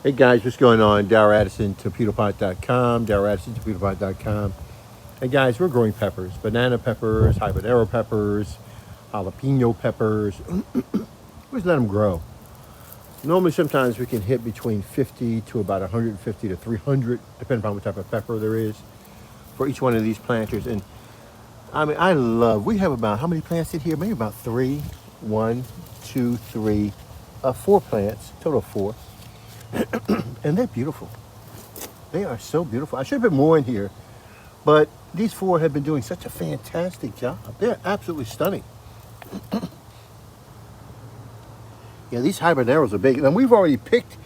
Hey guys, what's going on? Dower Addison, Torpedopot.com, Torpedopot.com. Hey guys, we're growing peppers, banana peppers, habanero peppers, jalapeno peppers. We just let them grow. Normally, sometimes we can hit between 50 to about 150 to 300, depending upon what type of pepper there is for each one of these planters. And I mean, we have about, how many plants in here? Maybe about three, one, two, three, four plants, total of four. And they're beautiful. They are so beautiful. I should have put more in here, but these four have been doing such a fantastic job. They're absolutely stunning. Yeah, these habaneros are big. And we've already picked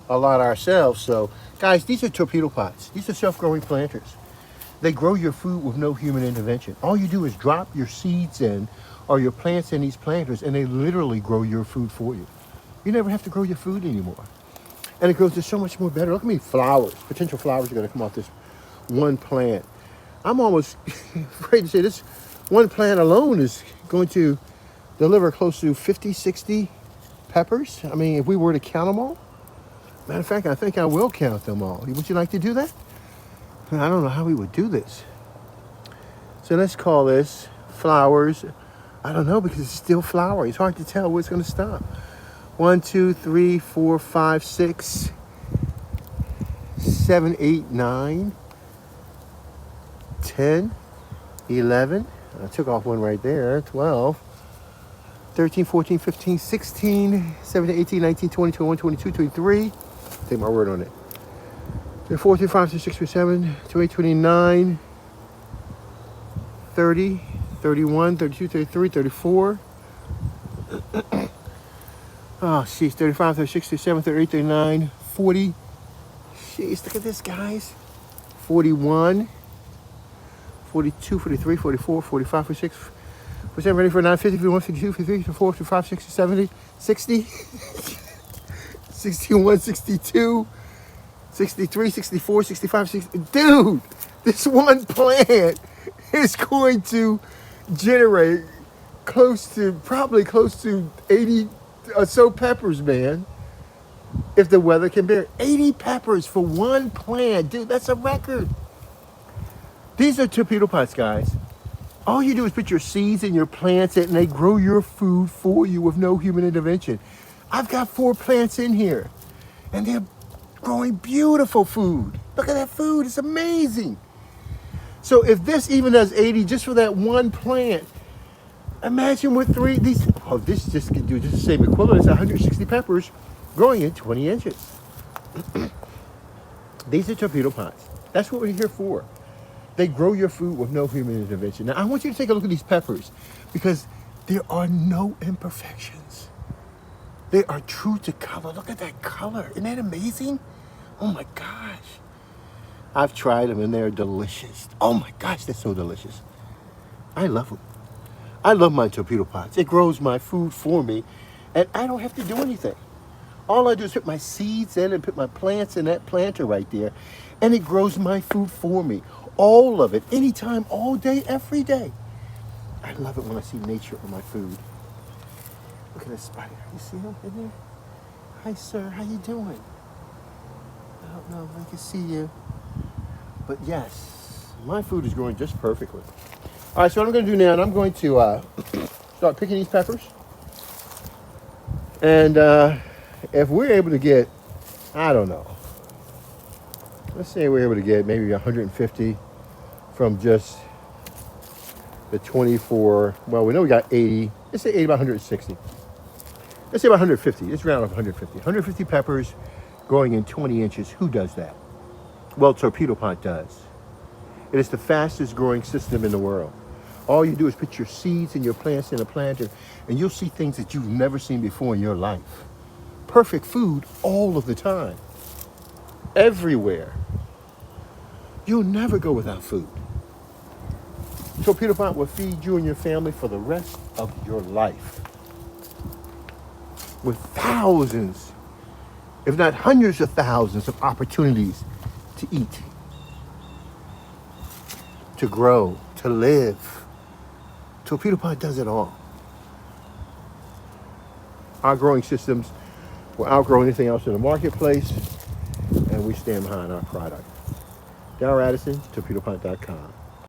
a lot ourselves. So, guys, these are torpedo pots. These are self-growing planters. They grow your food with no human intervention. All you do is drop your seeds in or your plants in these planters, and they literally grow your food for you. You never have to grow your food anymore. And it grows just so much more better. Look at me, flowers. Potential flowers are going to come off this one plant. I'm almost afraid to say this one plant alone is going to deliver close to 50, 60 peppers. I mean, if we were to count them all. Matter of fact, I think I will count them all. Would you like to do that? I don't know how we would do this. So let's call this flowers. I don't know, because it's still flower. It's hard to tell where it's going to stop. 1, 2, 3, 4, 5, 6, 7, 8, 9, 10, 11. I took off one right there. 12, 13, 14, 15, 16, 17, 18, 19, 20, 21, 22, 23. Take my word on it. 4, 3, 5, 6, 6, 7, 28, 29, 30, 31, 32, 33, 34. Oh, jeez, 35, 36, 37, 38, 39, 40. Jeez, look at this, guys. 41, 42, 43, 44, 45, 46, 47, 49, 50, 51, 52, 53, 54, 55, 60, 70, 60, 61, 62, 63, 64, 65, 60. Dude, this one plant is going to generate probably close to 80 or so peppers, man. If the weather can bear 80 peppers for one plant, dude, that's a record. These are torpedo pots, guys. All you do is put your seeds in your plants and they grow your food for you with no human intervention. I've got 4 plants in here and they're growing beautiful food. Look at that food, it's amazing. So if this even does 80 just for that one plant, imagine with this just can do just the same equivalent as 160 peppers growing in 20 inches. These are torpedo pots. That's what we're here for. They grow your food with no human intervention. Now, I want you to take a look at these peppers because there are no imperfections. They are true to color. Look at that color. Isn't that amazing? Oh my gosh. I've tried them and they're delicious. Oh my gosh, they're so delicious. I love them. I love my torpedo pots. It grows my food for me, and I don't have to do anything. All I do is put my seeds in and put my plants in that planter right there, and it grows my food for me. All of it, anytime, all day, every day. I love it when I see nature on my food. Look at this spider. You see him in there? Hi, sir. How you doing? I don't know if I can see you. But yes, my food is growing just perfectly. All right, so what I'm going to do now, I'm going to start picking these peppers. And if we're able to get, I don't know, let's say we're able to get maybe 150 from just the 24. Well, we know we got 80. Let's say 80 about 160. Let's say about 150. Let's round up 150. 150 peppers growing in 20 inches. Who does that? Well, Torpedo Pot does. It is the fastest growing system in the world. All you do is put your seeds and your plants in a planter, and you'll see things that you've never seen before in your life. Perfect food all of the time. Everywhere. You'll never go without food. Torpedo Pot will feed you and your family for the rest of your life. With thousands, if not hundreds of thousands of opportunities to eat, to grow, to live. Torpedo Pot does it all. Our growing systems will outgrow anything else in the marketplace, and we stand behind our product. Darryl Addison, Torpedopot.com.